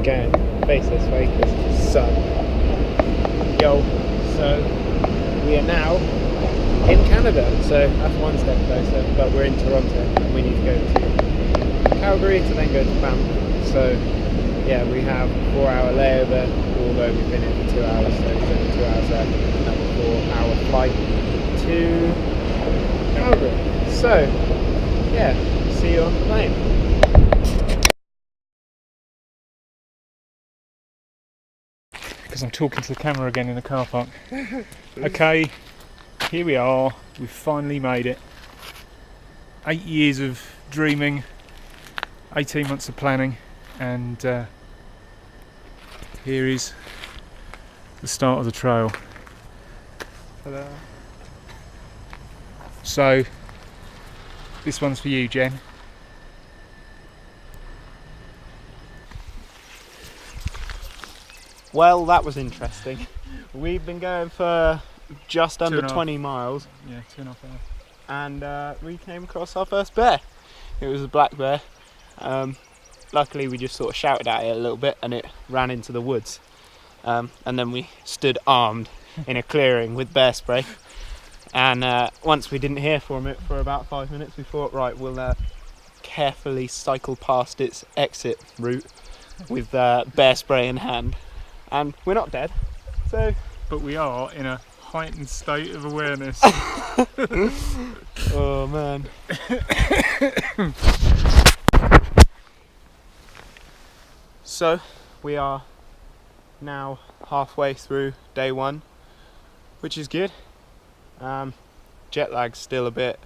going face this way because sun. Yo, so we are now in Canada, so that's one step closer, but we're in Toronto and we need to go to Calgary to then go to Banff. So yeah, we have a 4-hour layover, although we've been in for 2 hours, so it's only 2 hours left, another 4-hour flight to Calgary. So yeah, see you on the plane. Because I'm talking to the camera again in the car park. Okay, here we are, we've finally made it. 8 years of dreaming, 18 months of planning, and here is the start of the trail. Hello. So, this one's for you, Jen. Well, that was interesting. We've been going for just under 20 miles. Yeah, 2.5 hours. And we came across our first bear. It was a black bear. Luckily we just sort of shouted at it a little bit and it ran into the woods. And then we stood armed in a clearing with bear spray. And once we didn't hear from it for about 5 minutes, we thought, right, we'll carefully cycle past its exit route with bear spray in hand. And we're not dead, so... But we are in a heightened state of awareness. Oh man. So, we are now halfway through day one, which is good. Jet lag's still a bit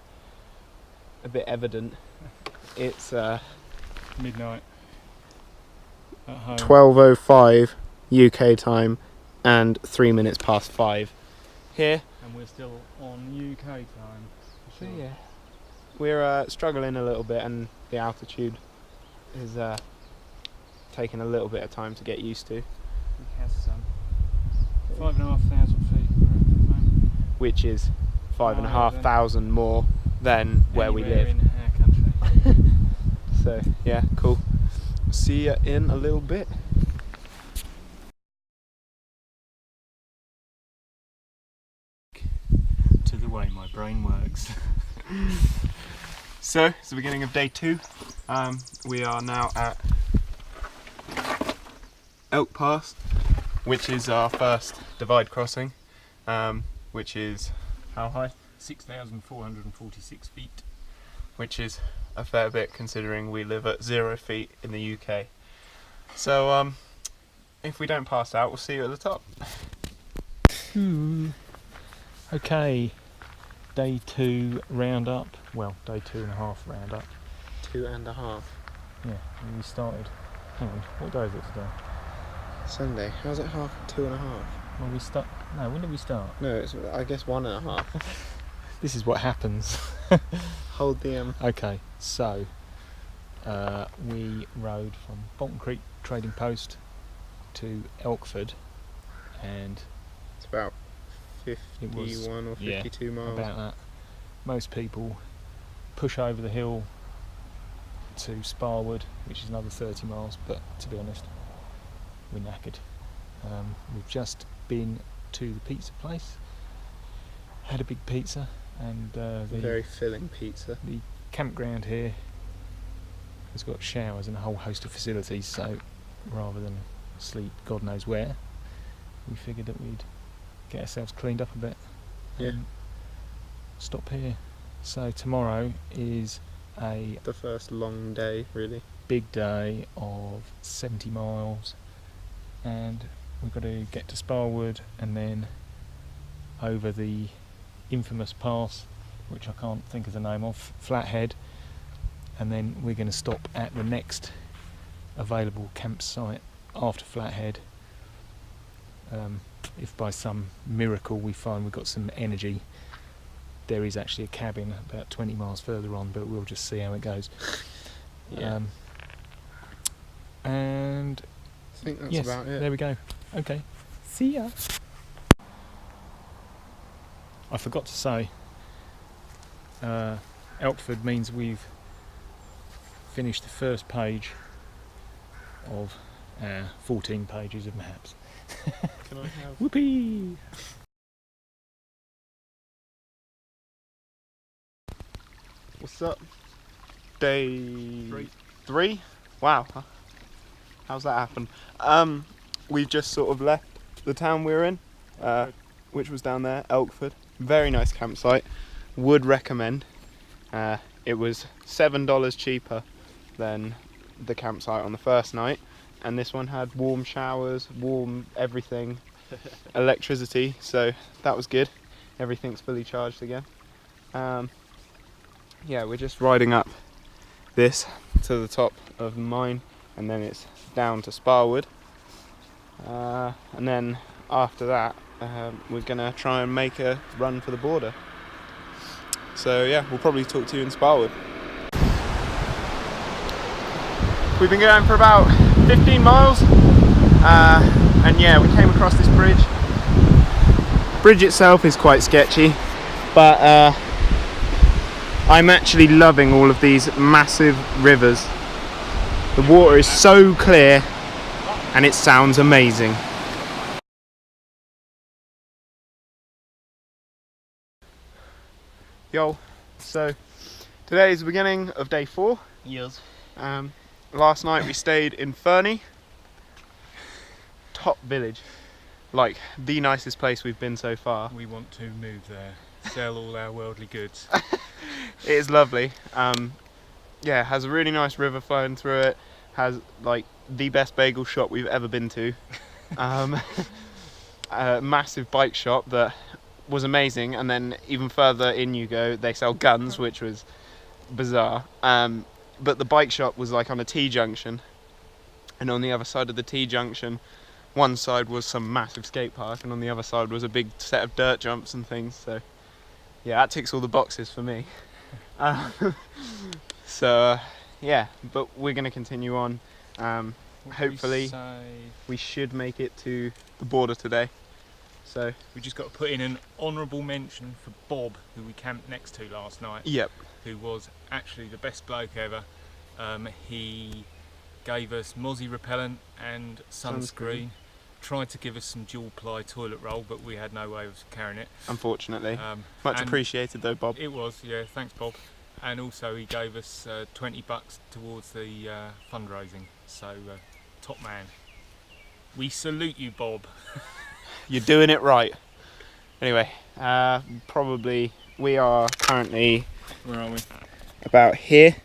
evident. It's Midnight at home. 12:05 UK time and 3 minutes past 5 here. And we're still on UK time. So yeah, we're struggling a little bit, and the altitude is taking a little bit of time to get used to. It has some 5,500 feet we're at the moment. Which is 5,500 more than where we Anywhere live. in our country. So yeah, cool. See ya in a little bit. To the way my brain works. So it's the beginning of day 2. We are now at Elk Pass, which is our first divide crossing, which is how high? 6,446 feet. Which is a fair bit considering we live at 0 feet in the UK. So if we don't pass out, we'll see you at the top. Okay, day 2 roundup. Well, day 2.5 roundup. 2.5. Yeah, and we started. Hang on, what day is it today? Sunday. How's it half 2.5? Well, we start. No, when did we start? No, it's I guess 1.5. This is what happens. Hold the Okay, so we rode from Bolton Creek Trading Post to Elkford, and it's about 51 or 52 miles. About that. Most people push over the hill to Sparwood, which is another 30 miles, but to be honest, we're knackered. We've just been to the pizza place, had a big pizza, and very filling pizza. The campground here has got showers and a whole host of facilities, so rather than sleep God knows where, we figured that we'd get ourselves cleaned up a bit and stop here. So tomorrow is the first long day, really. Big day of 70 miles, and we've got to get to Sparwood and then over the infamous pass, which I can't think of the name of, Flathead, and then we're going to stop at the next available campsite after Flathead. If by some miracle we find we've got some energy, there is actually a cabin about 20 miles further on, but we'll just see how it goes. Yeah. And I think that's yes, about it. There we go. Okay. See ya. I forgot to say, Elkford means we've finished the first page of 14 pages of maps. Can I have? Whoopee! What's up? Day 3? Wow. How's that happen? We've just sort of left the town we're in, which was down there, Elkford. Very nice campsite. Would recommend. It was $7 cheaper than the campsite on the first night, and this one had warm showers, warm everything, electricity, so that was good. Everything's fully charged again. Yeah, we're just riding up this to the top of the mine, and then it's down to Sparwood, and then after that we're gonna try and make a run for the border. So yeah, we'll probably talk to you in Sparwood. We've been going for about 15 miles, and yeah, we came across this bridge. Bridge itself is quite sketchy, but I'm actually loving all of these massive rivers. The water is so clear and it sounds amazing. Yo, so today is the beginning of day 4. Yes. Last night we stayed in Fernie. Top village. Like the nicest place we've been so far. We want to move there, sell all our worldly goods. It is lovely. Yeah, has a really nice river flowing through it. Has like the best bagel shop we've ever been to. A massive bike shop that was amazing, and then even further in you go, they sell guns, which was bizarre. But the bike shop was like on a T-junction, and on the other side of the T-junction, one side was some massive skate park, and on the other side was a big set of dirt jumps and things. So yeah, that ticks all the boxes for me. So yeah, but we're going to continue on. Hopefully we should make it to the border today. So we just got to put in an honourable mention for Bob, who we camped next to last night. Yep. Who was actually the best bloke ever. He gave us mozzie repellent and sunscreen. Tried to give us some dual ply toilet roll, but we had no way of carrying it, unfortunately. Much appreciated though, Bob. It was, yeah, thanks Bob. And also he gave us $20 towards the fundraising, so top man. We salute you, Bob. You're doing it right. Anyway, probably we are currently, where are we? About here.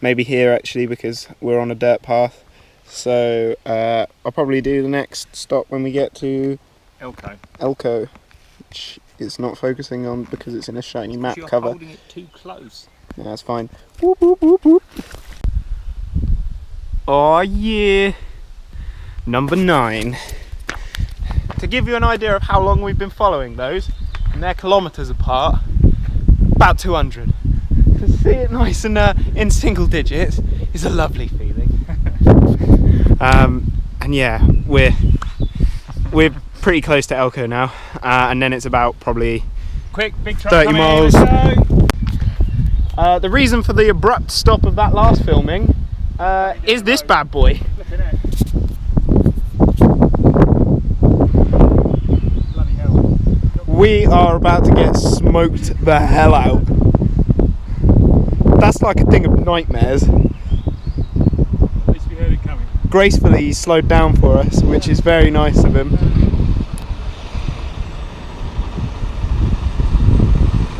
Maybe here actually, because we're on a dirt path. So I'll probably do the next stop when we get to Elko, which it's not focusing on because it's in a shiny map You're cover. Holding it too close. No, that's fine. Whoop, whoop, whoop, whoop. Oh yeah, number 9. To give you an idea of how long we've been following those, and they're kilometres apart, about 200. To see it nice and in single digits is a lovely feeling. And yeah, we're pretty close to Elko now, and then it's about probably quick, big truck 30 miles. The reason for the abrupt stop of that last filming is this bad boy. We are about to get smoked the hell out. That's like a thing of nightmares. At least we heard it coming. Gracefully he slowed down for us, which is very nice of him.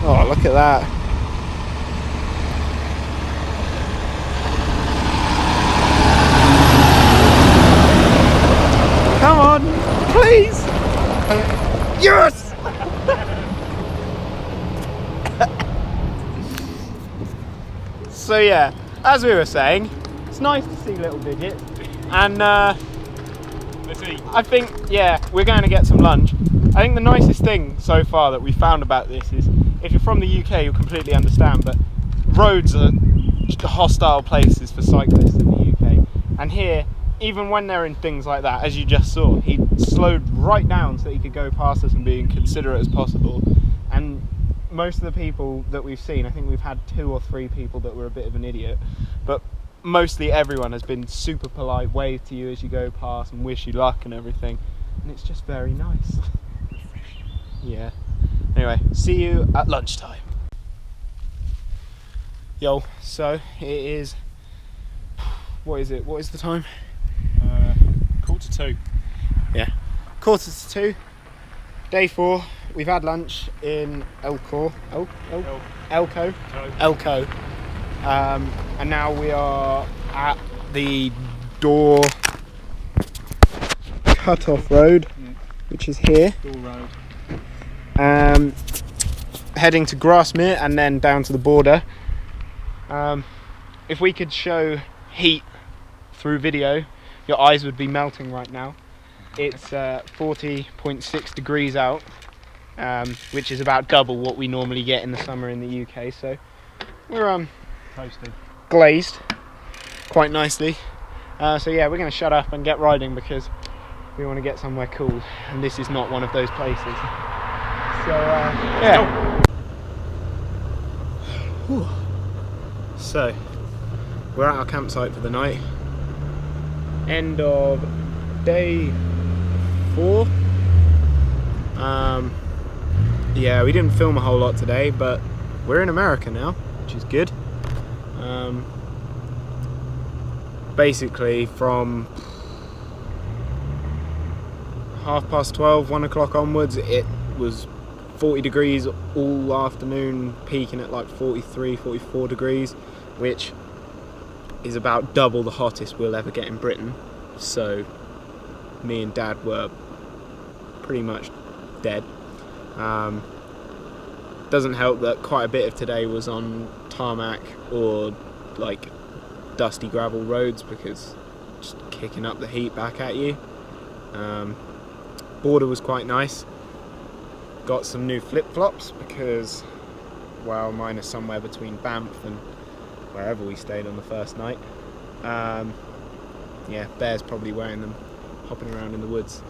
Oh, look at that. Come on, please. Yes! So yeah, as we were saying, it's nice to see little digits, and Let's eat. I think, yeah, we're going to get some lunch. I think the nicest thing so far that we found about this is, if you're from the UK, you'll completely understand, but roads are hostile places for cyclists in the UK. And here, even when they're in things like that, as you just saw, he slowed right down so that he could go past us and be considerate as possible. And most of the people that we've seen, I think we've had 2 or 3 people that were a bit of an idiot, but mostly everyone has been super polite, wave to you as you go past and wish you luck and everything, and it's just very nice. Yeah. Anyway, see you at lunchtime. Yo, so it is, what is it? What is the time? 1:45. Yeah, 1:45. Day 4. We've had lunch in Elco, and now we are at the door cut-off road, which is here. Door road. Heading to Grassmere and then down to the border. If we could show heat through video, your eyes would be melting right now. It's 40.6 degrees out, which is about double what we normally get in the summer in the UK. So we're Toasted. glazed quite nicely. So yeah, we're going to shut up and get riding because we want to get somewhere cool, and this is not one of those places. So yeah. Whew. So we're at our campsite for the night. End of day 4. Yeah, we didn't film a whole lot today, but we're in America now, which is good. Basically from 12:30, 1 o'clock onwards, it was 40 degrees all afternoon, peaking at like 43, 44 degrees, which is about double the hottest we'll ever get in Britain. So me and Dad were pretty much dead. Doesn't help that quite a bit of today was on tarmac or like dusty gravel roads because just kicking up the heat back at you. Border was quite nice. Got some new flip-flops because, well, mine are somewhere between Banff and wherever we stayed on the first night. Yeah, Bear's probably wearing them, hopping around in the woods.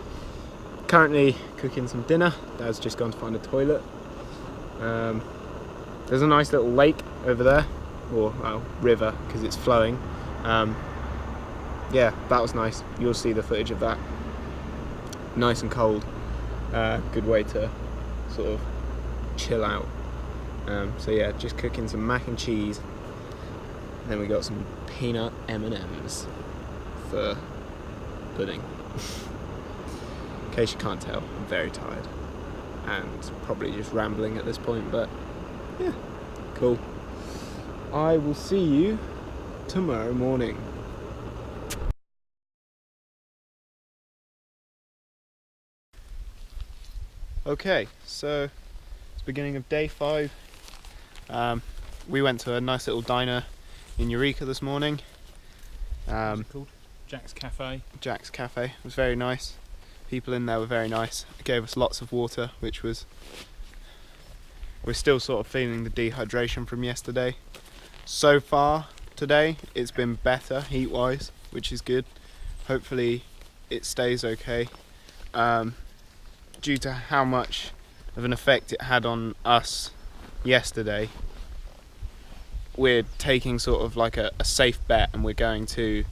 Currently cooking some dinner. Dad's just gone to find a toilet. There's a nice little lake over there, or well, river because it's flowing. Yeah, that was nice. You'll see the footage of that. Nice and cold. Good way to sort of chill out. So yeah, just cooking some mac and cheese. And then we got some peanut M&Ms for pudding. In case you can't tell, I'm very tired and probably just rambling at this point, but yeah, cool. I will see you tomorrow morning. Okay, so it's the beginning of day 5. We went to a nice little diner in Eureka this morning. What's it called? Jack's Cafe. Jack's Cafe. It was very nice. People in there were very nice. It gave us lots of water, which was... We're still sort of feeling the dehydration from yesterday. So far today, it's been better heat-wise, which is good. Hopefully it stays okay. Due to how much of an effect it had on us yesterday, we're taking sort of like a safe bet, and we're going to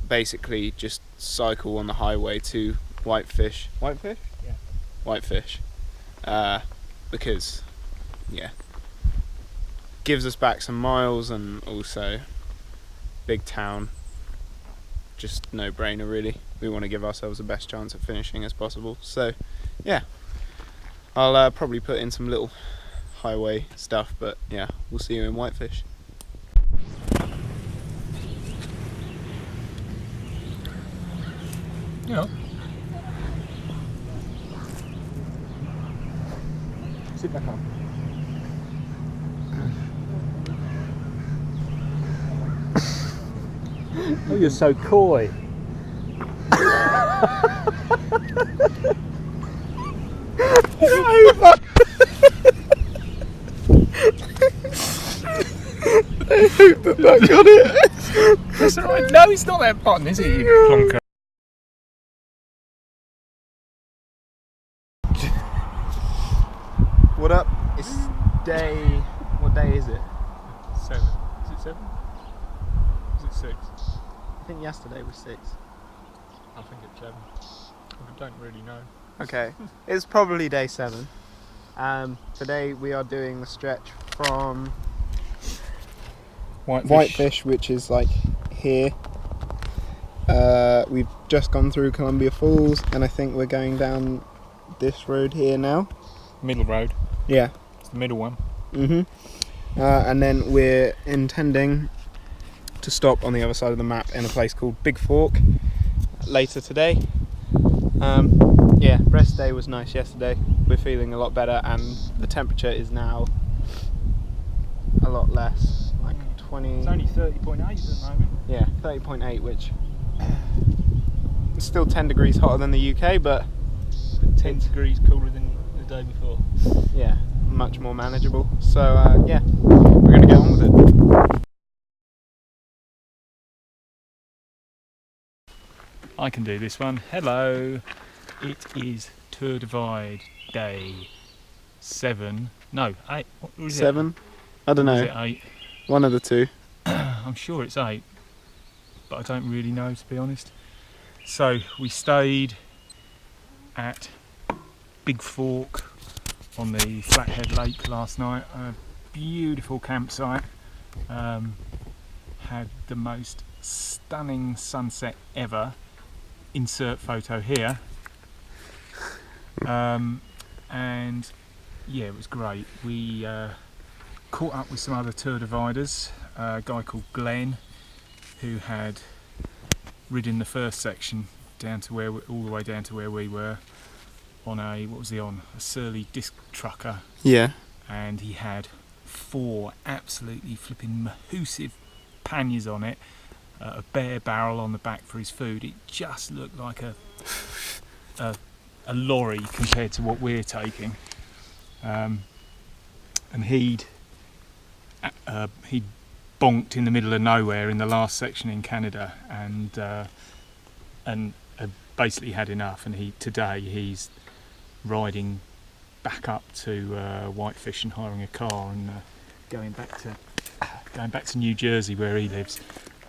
basically just cycle on the highway to Whitefish. Whitefish? Yeah. Whitefish. Because, yeah, gives us back some miles, and also big town. Just no brainer really. We want to give ourselves the best chance of finishing as possible. So yeah, I'll probably put in some little highway stuff, but yeah, we'll see you in Whitefish. Yeah. Sit back up. Oh, you're so coy. I hope that got it. That's alright. No, it's not that button, is it, you plonker? What up? It's day... What day is it? 7. Is it 7? 6? I think yesterday was 6. I think it's 7. I don't really know. Okay, it's probably day 7. Today we are doing the stretch from Whitefish, which is like here. We've just gone through Columbia Falls, and I think we're going down this road here now. Middle road. Yeah. It's the middle one. And then we're intending to stop on the other side of the map in a place called Big Fork later today. Yeah, rest day was nice yesterday. We're feeling a lot better, and the temperature is now a lot less, like 20. It's only 30.8 at the moment. Yeah, 30.8, which is still 10 degrees hotter than the UK, but 10 degrees cooler than the day before. Yeah, much more manageable. So yeah, we're going to get on with it. I can do this one. Hello. It is Tour Divide day 7. No, 8. What was 7? I don't Is know. it 8? One of the two. I'm sure it's 8, but I don't really know, to be honest. So we stayed at Big Fork on the Flathead Lake last night. A beautiful campsite. Had the most stunning sunset ever. Insert photo here. And yeah, it was great. We caught up with some other tour dividers. A guy called Glenn, who had ridden the first section down to where all the way down to where we were on a a Surly disc trucker. Yeah. And he had 4 absolutely flipping mahoosive panniers on it, a bare barrel on the back for his food. It just looked like a lorry compared to what we're taking. And he'd bonked in the middle of nowhere in the last section in Canada, and basically had enough. And today he's riding back up to Whitefish and hiring a car and going back to New Jersey where he lives.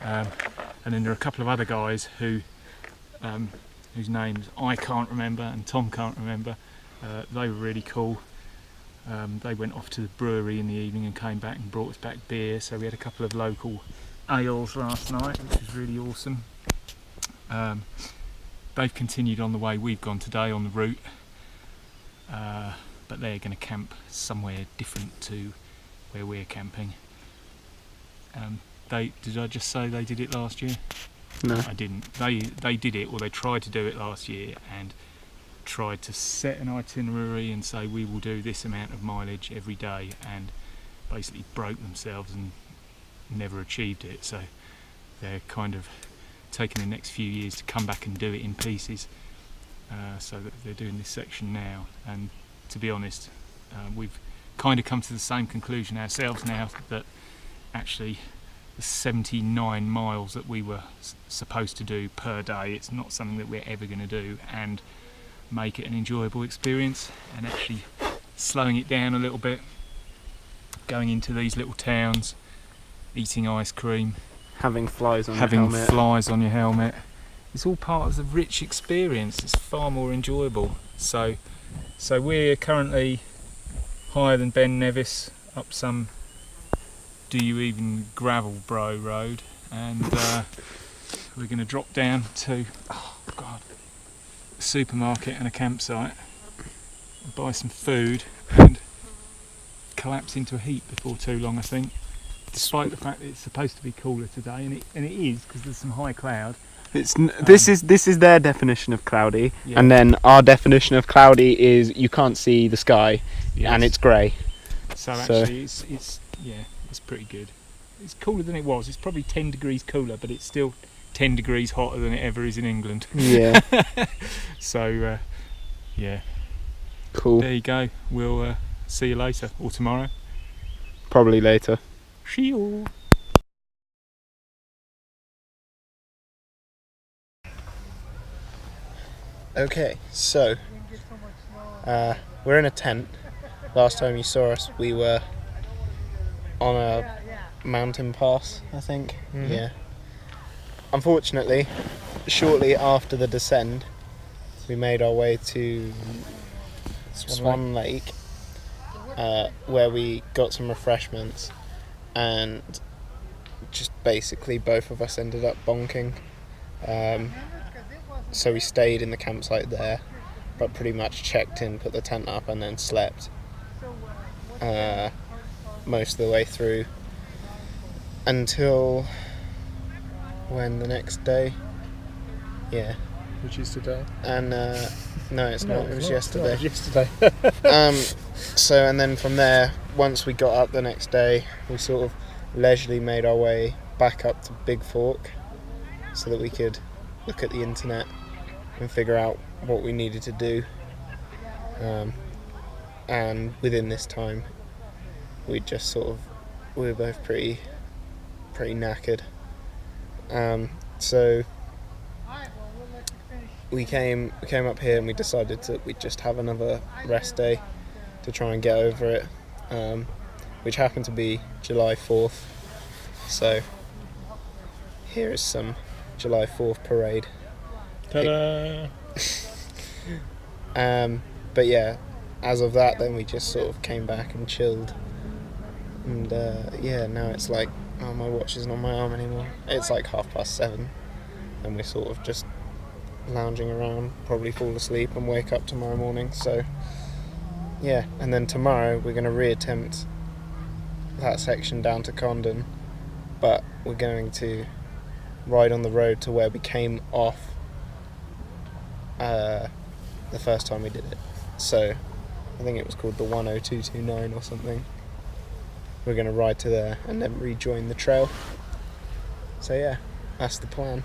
And then there are a couple of other guys whose names I can't remember and Tom can't remember. They were really cool. They went off to the brewery in the evening and came back and brought us back beer, so we had a couple of local ales last night, which was really awesome. They've continued on the way we've gone today on the route, but they're going to camp somewhere different to where we're camping. Did I just say they did it last year? No, I didn't. They did it, or they tried to do it last year, and tried to set an itinerary and say we will do this amount of mileage every day, and basically broke themselves and never achieved it. So they're kind of taking the next few years to come back and do it in pieces. So that they're doing this section now, and to be honest, we've kind of come to the same conclusion ourselves now, that actually the 79 miles that we were supposed to do per day, it's not something that we're ever going to do and make it an enjoyable experience. And actually slowing it down a little bit, going into these little towns, eating ice cream, having flies on your helmet. It's all part of the rich experience. It's far more enjoyable. So we're currently higher than Ben Nevis up some Do You Even Gravel Bro road, and we're going to drop down to a supermarket and a campsite, buy some food and collapse into a heap before too long, I think, despite the fact that it's supposed to be cooler today, and it is, because there's some high cloud. This is their definition of cloudy, yeah. And then our definition of cloudy is you can't see the sky, Yes. and it's grey. So actually it's pretty good. It's cooler than it was. It's probably 10 degrees cooler, but it's still 10 degrees hotter than it ever is in England. Yeah. So yeah, cool. There you go. We'll see you later, or tomorrow. Probably later. See you. Okay, so we're in a tent. Last time you saw us, we were on a mountain pass, I think. Mm-hmm. Yeah. unfortunately, shortly after the descent, we made our way to Swan Lake, where we got some refreshments, and just basically both of us ended up bonking. So we stayed in the campsite there, but pretty much checked in, put the tent up, and then slept most of the way through until when the next day. Yeah. Which is today. And no, it's not. It was yesterday. It was yesterday. So, and then from there, once we got up the next day, we sort of leisurely made our way back up to Big Fork so that we could look at the internet and figure out what we needed to do. And within this time, we were both pretty knackered. So we came up here and we decided that we'd just have another rest day to try and get over it, which happened to be July 4th. So here is some July 4th parade. Ta-da! But yeah, as of that, then we just sort of came back and chilled. And yeah, now it's like, oh, my watch isn't on my arm anymore. It's like 7:30, and we're sort of just lounging around, probably fall asleep and wake up tomorrow morning. So yeah, and then tomorrow we're going to reattempt that section down to Condon, but we're going to ride on the road to where we came off the first time we did it. So I think it was called the 10229 or something. We're going to ride to there and then rejoin the trail. So yeah, that's the plan.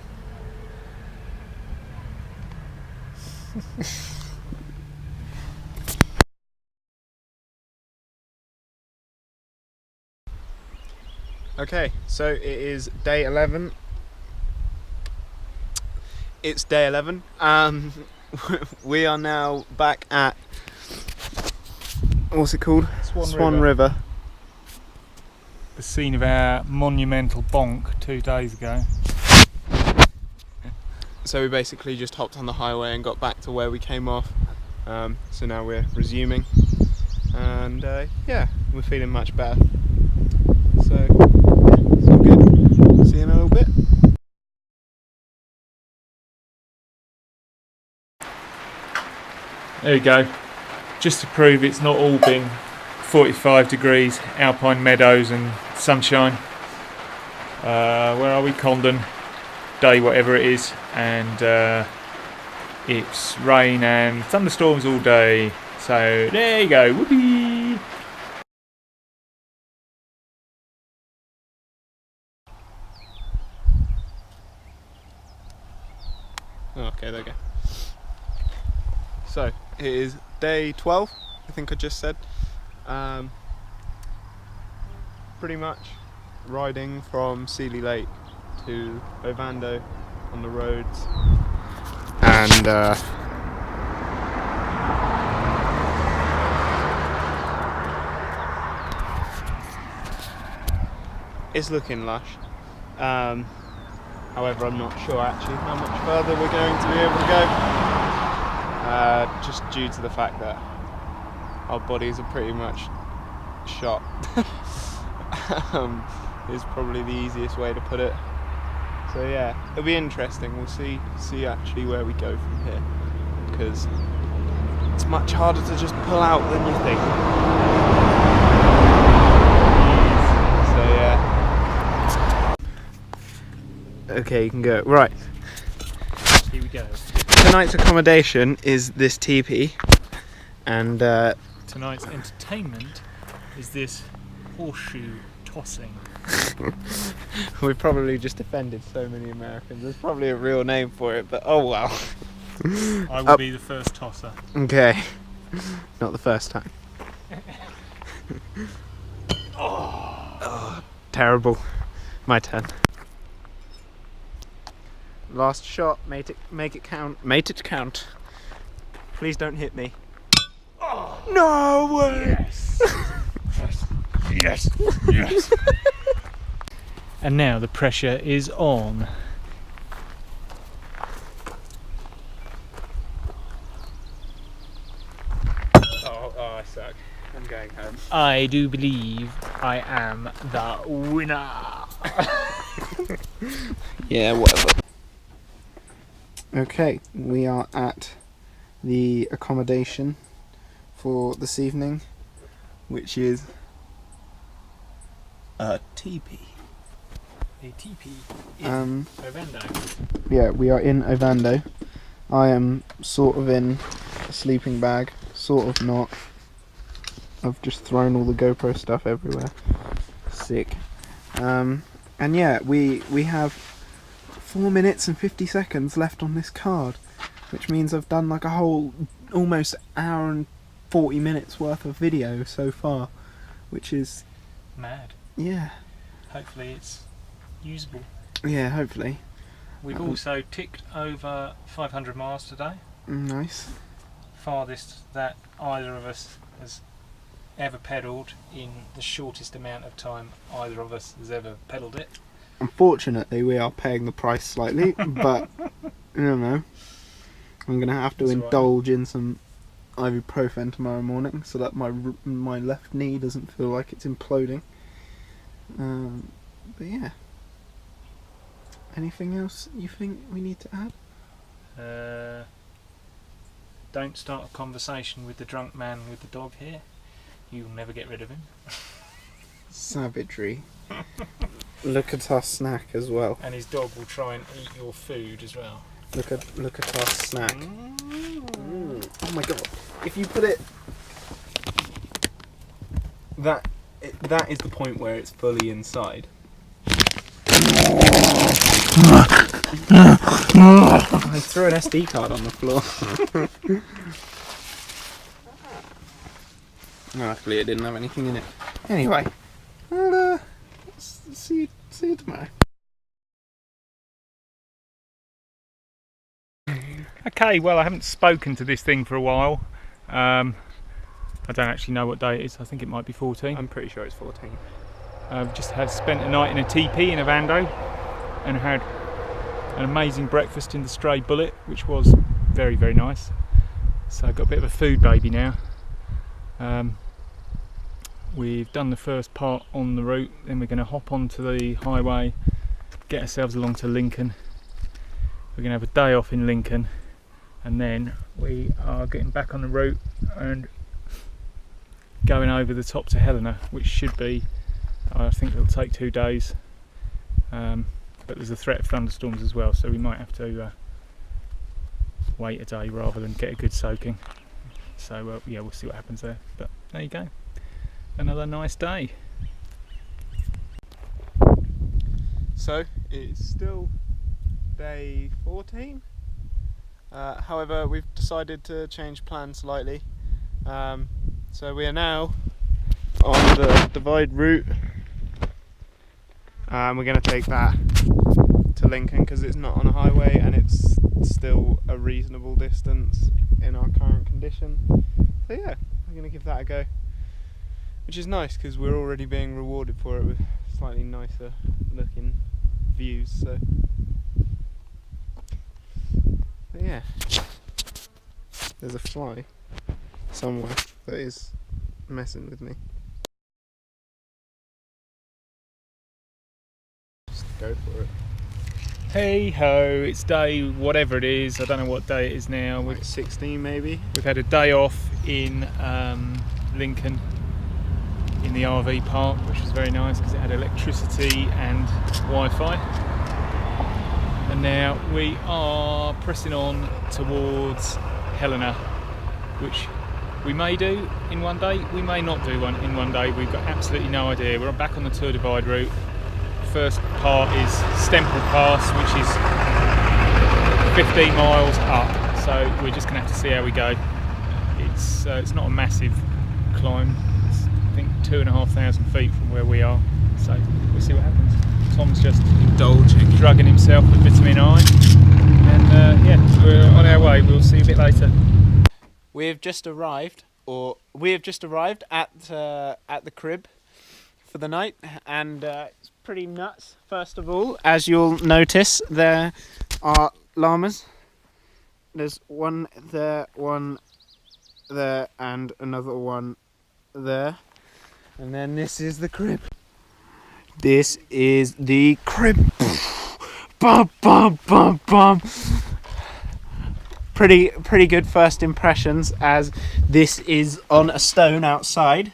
Okay, so it is day 11. It's day 11. We are now back at, what's it called? Swan River. River. The scene of our monumental bonk 2 days ago. So we basically just hopped on the highway and got back to where we came off. So now we're resuming, and yeah, we're feeling much better. So it's all good. See you in a little bit. There you go. Just to prove it's not all been 45 degrees, alpine meadows and sunshine. Where are we? Condon. Day whatever it is, and it's rain and thunderstorms all day. So there you go. Whoopee! Oh, okay, there we go. So it is day 12, I think I just said. Pretty much riding from Seeley Lake to Ovando on the roads, and it's looking lush. However, I'm not sure actually how much further we're going to be able to go, just due to the fact that our bodies are pretty much shot. Is probably the easiest way to put it. So yeah, it'll be interesting. We'll see actually where we go from here, because it's much harder to just pull out than you think. So yeah. Okay, you can go. Right. Here we go. Tonight's accommodation is this teepee, and Tonight's entertainment is this horseshoe tossing. we've probably just offended so many Americans. There's probably a real name for it, but oh well. I will be the first tosser. Okay. Not the first time. Oh, terrible. My turn. Last shot. Make it count. Make it count. Please don't hit me. Oh, no way! yes! Yes! Yes! And now the pressure is on. I suck. I'm going home. I do believe I am the winner. Yeah, whatever. Okay, we are at the accommodation for this evening, which is a teepee. A teepee in Ovando. Yeah, we are in Ovando. I am sort of in a sleeping bag, sort of not. I've just thrown all the GoPro stuff everywhere. Sick. And yeah, we have 4 minutes and 50 seconds left on this card, which means I've done like a whole almost hour and 40 minutes worth of video so far, which is mad. Yeah. Hopefully it's usable. Yeah, hopefully. We've also ticked over 500 miles today. Nice. Farthest that either of us has ever pedalled in the shortest amount of time either of us has ever pedalled it. Unfortunately, we are paying the price slightly, but I don't know. I'm gonna have to indulge in some ibuprofen tomorrow morning so that my left knee doesn't feel like it's imploding. But yeah. Anything else you think we need to add? Don't start a conversation with the drunk man with the dog here. You'll never get rid of him. Savagery. Look at our snack as well. And his dog will try and eat your food as well. Look at our snack. Oh my god! If you put it, that is the point where it's fully inside. I threw an SD card on the floor. Luckily it didn't have anything in it. Anyway, I'll see you tomorrow. Okay, well I haven't spoken to this thing for a while. I don't actually know what day it is. I think it might be 14. I'm pretty sure it's 14. I've just spent a night in a TP in Ovando and had an amazing breakfast in the Stray Bullet, which was very, very nice. So I've got a bit of a food baby now. We've done the first part on the route, then we're going to hop onto the highway, get ourselves along to Lincoln. We're going to have a day off in Lincoln, and then we are getting back on the route and going over the top to Helena, which should be, I think it'll take 2 days, but there's a threat of thunderstorms as well, so we might have to wait a day rather than get a good soaking. So yeah, we'll see what happens there, but there you go, another nice day. So it's still day 14, however we've decided to change plans slightly, so we are now on the Divide route. We're going to take that to Lincoln because it's not on a highway and it's still a reasonable distance in our current condition. So yeah, we're going to give that a go, which is nice because we're already being rewarded for it with slightly nicer looking views. So but yeah, there's a fly somewhere that is messing with me. Just go for it. Hey ho, it's day whatever it is, I don't know what day it is now. Like 16 maybe? We've had a day off in Lincoln in the RV park, which was very nice because it had electricity and Wi-Fi. And now we are pressing on towards Helena, which we may do in one day, we may not do one in one day. We've got absolutely no idea. We're back on the Tour Divide route. First part is Stemple Pass, which is 15 miles up, so we're just going to have to see how we go. It's not a massive climb, it's I think 2,500 feet from where we are, so we'll see what happens. Tom's just drugging himself with vitamin I, and yeah, we're on our way. We'll see you a bit later. We have just arrived at the crib for the night, and it's pretty nuts. First of all, as you'll notice, there are llamas. There's one there, one there and another one there. And then this is the crib. This is the crib. Bum, bum, bum, bum. Pretty good first impressions, as this is on a stone outside.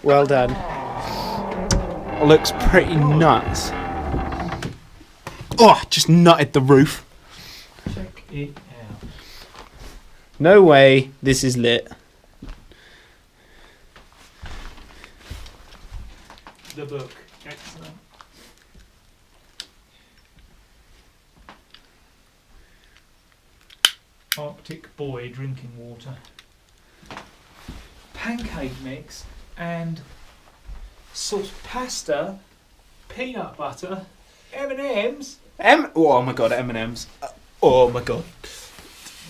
Well done. Looks pretty nuts. Oh, just nutted the roof. Check it out. No way this is lit. The book. Excellent. Arctic Boy drinking water. Pancake mix and sauce pasta, peanut butter, M&M's. Oh my god, M&M's. Oh my god.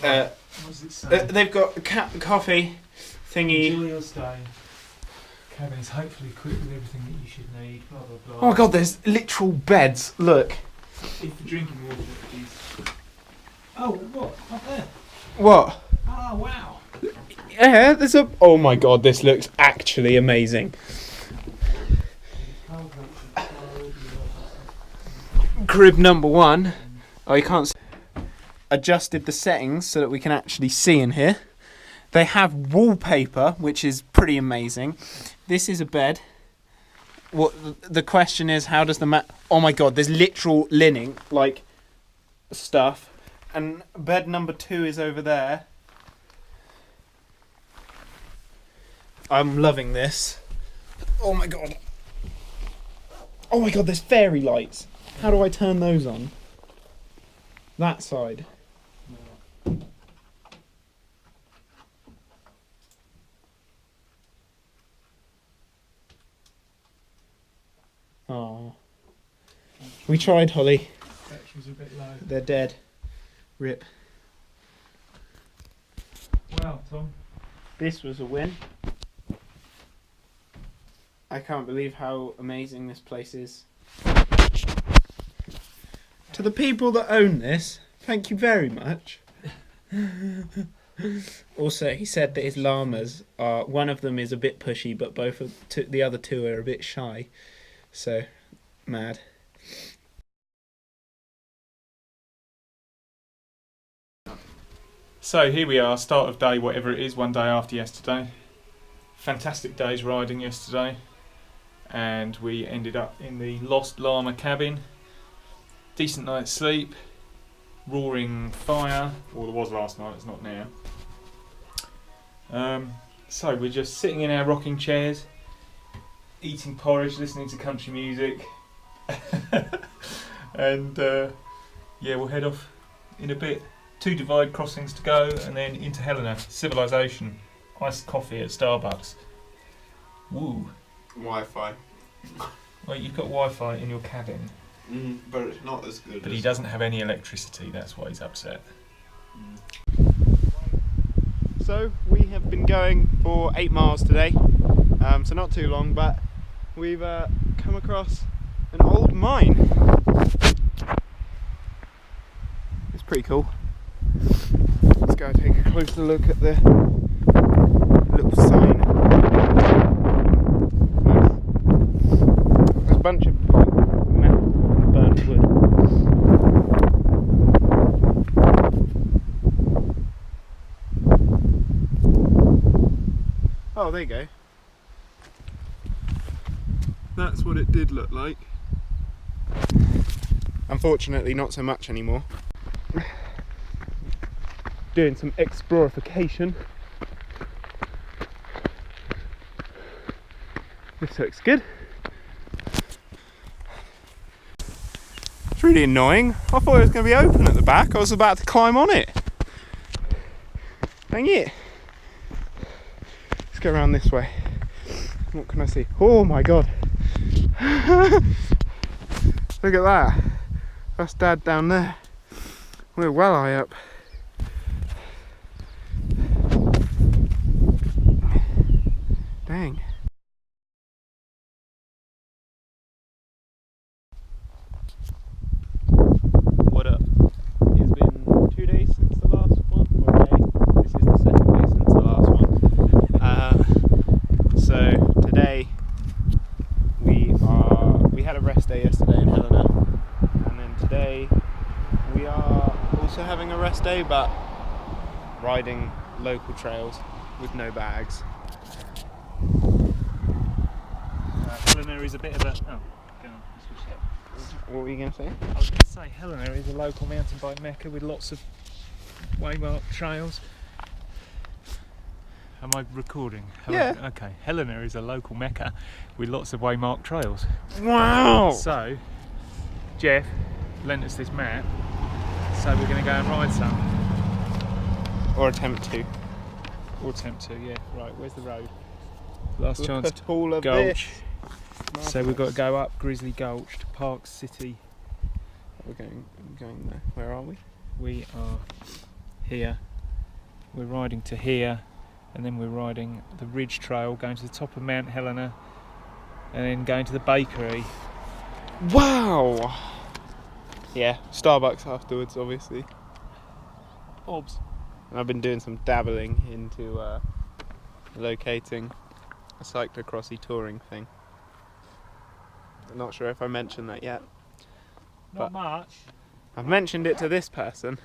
What does it say? They've got coffee thingy. Enjoy your stay. Cabin is hopefully equipped with everything that you should need. Blah blah blah. Oh my god, there's literal beds. Look. If the drinking water is. Oh, what? Up there. What? Oh wow. Yeah, there's a. Oh my god, this looks actually amazing. Crib number 1. Oh, you can't see. Adjusted the settings so that we can actually see in here. They have wallpaper, which is pretty amazing. This is a bed. What the question is, how does the mat? Oh my god, there's literal linen, like stuff. And bed number 2 is over there. I'm loving this. Oh my god. Oh my god, there's fairy lights. How do I turn those on? That side. Oh. We tried, Holly. Battery's a bit low. They're dead. Rip. Wow, Tom. This was a win. I can't believe how amazing this place is. To the people that own this, thank you very much. Also, he said that his llamas are, one of them is a bit pushy, but both of the other 2 are a bit shy. So, mad. So here we are, start of day, whatever it is, one day after yesterday. Fantastic day's riding yesterday, and we ended up in the Lost Llama cabin. Decent night's sleep, roaring fire, or there was last night, it's not now. So we're just sitting in our rocking chairs, eating porridge, listening to country music, and yeah, we'll head off in a bit. 2 divide crossings to go, and then into Helena, civilization, iced coffee at Starbucks. Woo. Wi-Fi. Well, you've got Wi-Fi in your cabin. But it's not as good. But he doesn't have any electricity, that's why he's upset. So we have been going for 8 miles today, so not too long, but we've come across an old mine. It's pretty cool. Let's go take a closer look at the little sign. Nice. There's a bunch of like metal burnt wood. Oh, there you go. That's what it did look like. Unfortunately, not so much anymore. Doing some explorification. This looks good. It's really annoying. I thought it was going to be open at the back. I was about to climb on it. Dang it. Let's go around this way. What can I see? Oh my god. Look at that. That's Dad down there. We're well high up. Dang. What up? It's been 2 days since the last one, or a day. This is the second day. first day, but riding local trails with no bags. Helena is a bit of a... Oh, go on. What were you going to say? I was going to say Helena is a local mountain bike mecca with lots of waymarked trails. Am I recording? Yeah. Okay. Helena is a local mecca with lots of waymarked trails. Wow! So, Jeff lent us this map, so we're going to go and ride some. Or attempt to. Or attempt to, yeah. Right, where's the road? Last Look chance at all of Gulch. this. So we've got to go up Grizzly Gulch to Park City. We're going there. Where are we? We are here. We're riding to here, and then we're riding the Ridge Trail, going to the top of Mount Helena, and then going to the bakery. Wow! Yeah, Starbucks afterwards, obviously. Obs. And I've been doing some dabbling into locating a cyclocrossy touring thing. I'm not sure if I mentioned that yet. Not much. I've mentioned it to this person.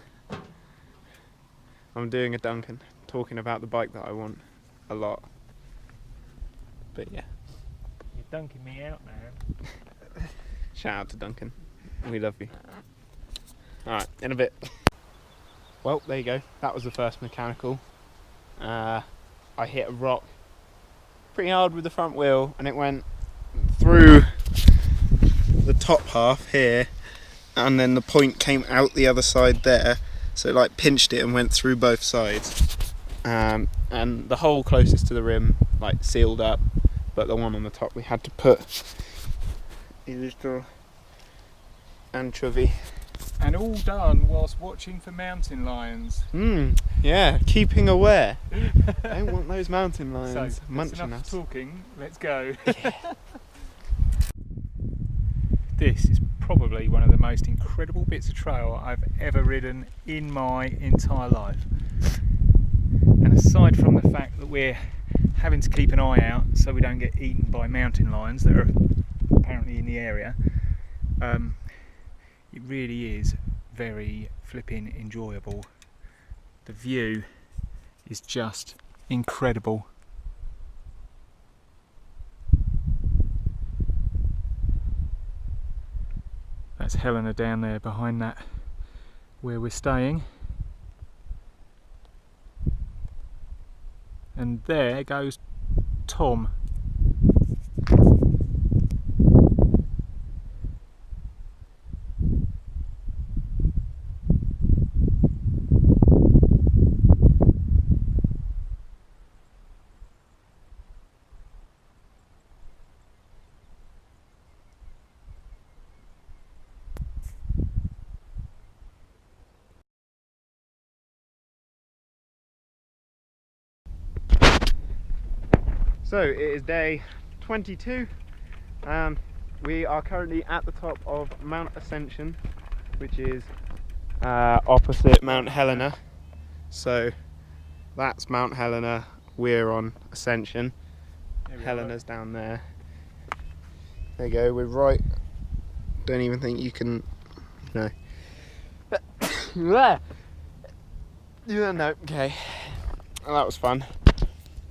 I'm doing a Duncan, talking about the bike that I want a lot. But yeah. You're dunking me out, man. Shout out to Duncan. We love you. Alright, in a bit. Well, there you go. That was the first mechanical. I hit a rock pretty hard with the front wheel, and it went through the top half here, and then the point came out the other side there, so it like pinched it and went through both sides. And the hole closest to the rim like sealed up, but the one on the top we had to put a little anchovy. And all done whilst watching for mountain lions. Yeah, keeping aware. Don't want those mountain lions So, that's munching enough us. talking. Let's go. Yeah. This is probably one of the most incredible bits of trail I've ever ridden in my entire life. And aside from the fact that we're having to keep an eye out so we don't get eaten by mountain lions that are apparently in the area, it really is very flipping enjoyable. The view is just incredible. That's Helena down there behind that where we're staying. And there goes Tom. So it is day 22. We are currently at the top of Mount Ascension, which is opposite Mount Helena. So that's Mount Helena, we're on Ascension. Helena's down there. There you go, we're right. Don't even think you can. No. Yeah, no, okay. Well, that was fun.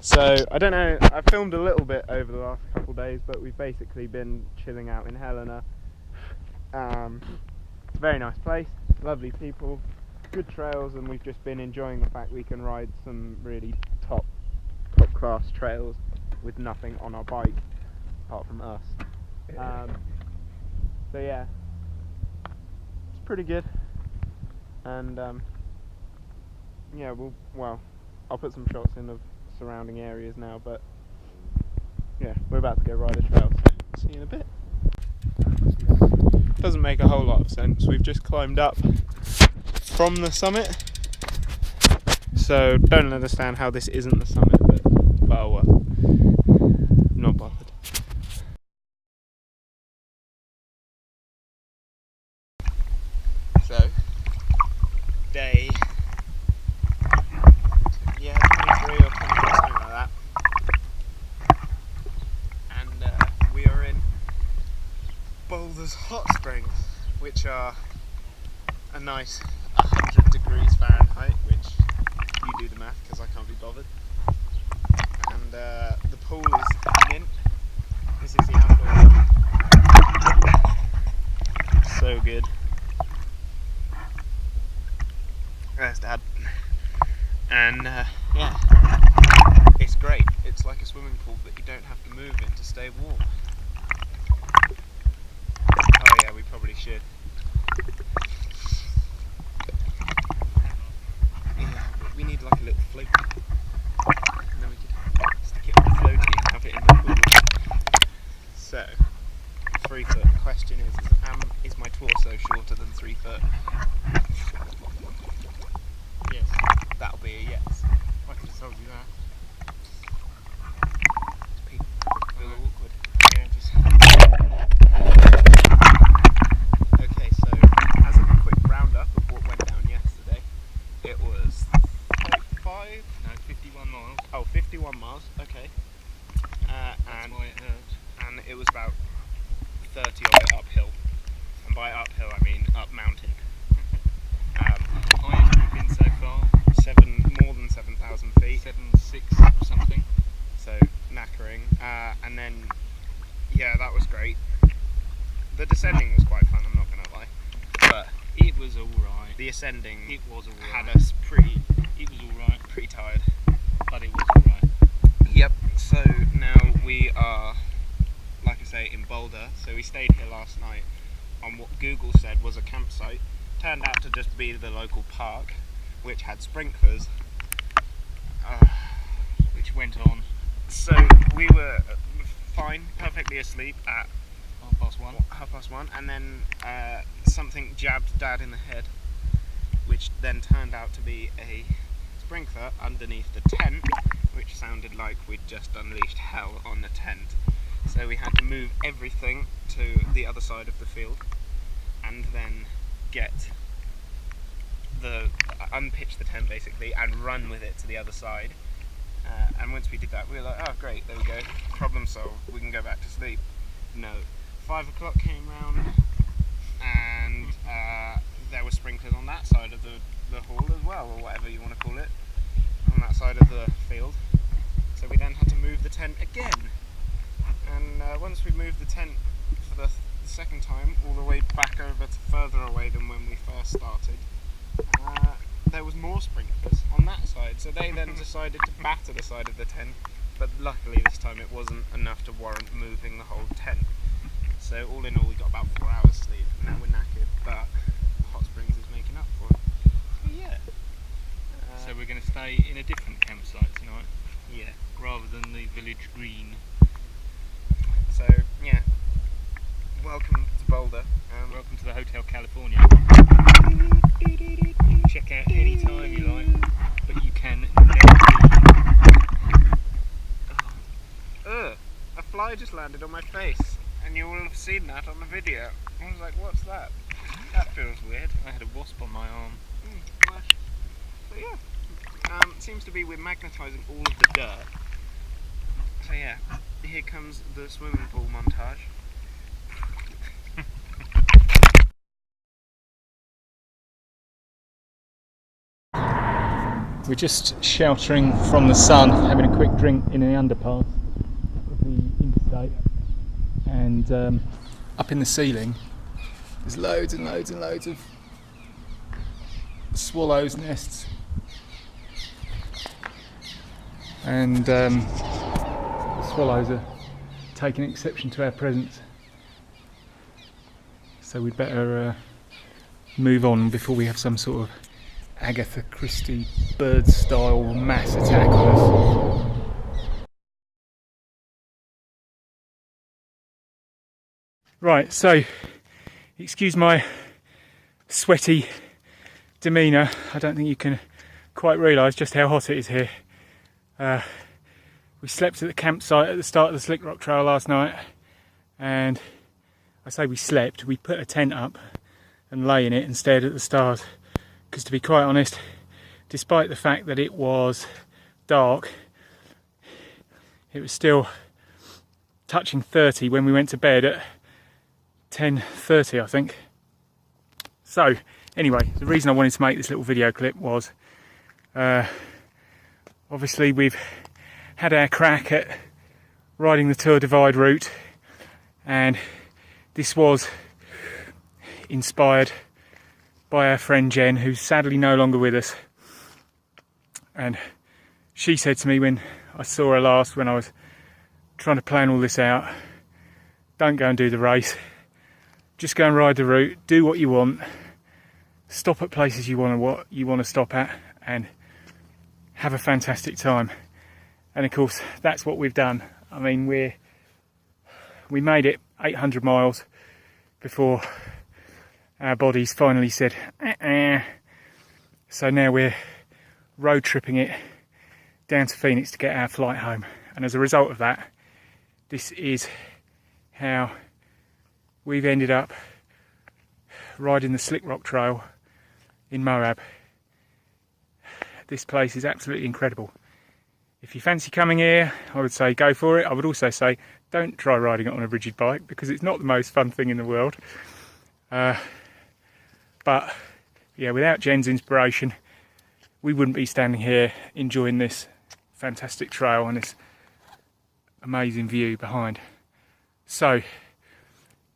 So, I don't know, I filmed a little bit over the last couple of days, but we've basically been chilling out in Helena. It's a very nice place, lovely people, good trails, and we've just been enjoying the fact we can ride some really top class trails with nothing on our bike, apart from us. So yeah, it's pretty good, and yeah, well, I'll put some shots in of surrounding areas now, but yeah, we're about to go ride a trail, so see you in a bit. Doesn't make a whole lot of sense. We've just climbed up from the summit, so don't understand how this isn't the summit, but oh well, I'm not bothered. So, day 23 or 24, something like that. And we are in Boulder's Hot Springs, which are a nice 100 degrees degrees Fahrenheit, which you do the math because I can't be bothered. And the pool is mint. This is the outdoor one. So good. There's Dad. And yeah, it's great. It's like a swimming pool that you don't have to move in to stay warm. Oh yeah, we probably should. Yeah, we need like a little floaty. And then we could stick it on the floaty and have it in the pool. So, 3 foot. The question is my torso shorter than 3 foot? Yes. That'll be a yes. I could have told you that. It's a little awkward. Yeah, just... Okay, so as a quick roundup of what went down yesterday, it was 51 miles. Oh, 51 miles, okay. That's why it hurt. And it was about 30 of it uphill. And by uphill I mean up mountain. Highest we've been so far? More than 7,000 feet. 7,600 or something. So knackering. And then, yeah, that was great. The descending was quite fun, I'm not going to lie. But it was alright. The ascending had us pretty... It was alright. Pretty tired. But it was alright. Yep, so now we are, like I say, in Boulder. So we stayed here last night on what Google said was a campsite. Turned out to just be the local park, which had sprinklers. Which went on. So we were fine, perfectly asleep at 1:30, and then something jabbed Dad in the head, which then turned out to be a sprinkler underneath the tent, which sounded like we'd just unleashed hell on the tent. So we had to move everything to the other side of the field, and then unpitch the tent basically and run with it to the other side. And once we did that, we were like, oh great, there we go, problem solved, we can go back to sleep. No. 5 o'clock came round, and there were sprinklers on that side of the hall as well, or whatever you want to call it, on that side of the field. So we then had to move the tent again. And once we moved the tent for the second time, all the way back over to further away than when we first started, there was more sprinklers on that side. So they then decided to batter the side of the tent, but luckily this time it wasn't enough to warrant moving the whole tent. So all in all we got about 4 hours sleep. Now we're knackered, but Hot Springs is making up for it. So yeah. So we're going to stay in a different campsite tonight? Yeah. Rather than the village green. So yeah. Welcome to Boulder. Welcome to the Hotel California. Check out any time you like, but you can never leave. A fly just landed on my face, and you will have seen that on the video. I was like, what's that? That feels weird. I had a wasp on my arm. But yeah, seems to be we're magnetising all of the dirt. So yeah, here comes the swimming pool montage. We're just sheltering from the sun, having a quick drink in the underpass of the interstate, and up in the ceiling there's loads and loads and loads of swallows' nests, and the swallows are taking exception to our presence, so we'd better move on before we have some sort of Agatha Christie bird-style mass attack on us. Right, so excuse my sweaty demeanour. I don't think you can quite realise just how hot it is here. We slept at the campsite at the start of the Slick Rock Trail last night, and I say we slept, we put a tent up and lay in it and stared at the stars. Because to be quite honest, despite the fact that it was dark, it was still touching 30 when we went to bed at 10:30, I think. So Anyway, the reason I wanted to make this little video clip was obviously we've had our crack at riding the Tour Divide route, and this was inspired by our friend Jen, who's sadly no longer with us. And she said to me when I saw her last, when I was trying to plan all this out, don't go and do the race, just go and ride the route, do what you want, stop at places you want to stop at, and have a fantastic time. And of course that's what we've done. I mean, we made it 800 miles before our bodies finally said so now we're road tripping it down to Phoenix to get our flight home. And as a result of that, this is how we've ended up riding the Slick Rock Trail in Moab. This place is absolutely incredible. If you fancy coming here, I would say go for it. I would also say don't try riding it on a rigid bike, because it's not the most fun thing in the world. But yeah, without Jen's inspiration, we wouldn't be standing here enjoying this fantastic trail and this amazing view behind. So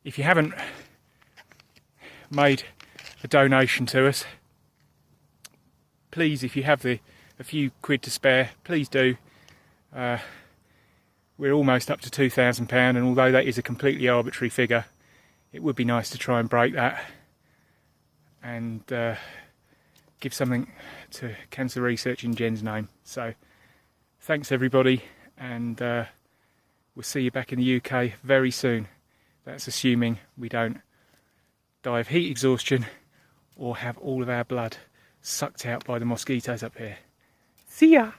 if you haven't made a donation to us, please, if you have a few quid to spare, please do. We're almost up to £2,000, and although that is a completely arbitrary figure, it would be nice to try and break that and give something to cancer research in Jen's name. So thanks everybody, and we'll see you back in the UK very soon. That's assuming we don't die of heat exhaustion or have all of our blood sucked out by the mosquitoes up here. See ya!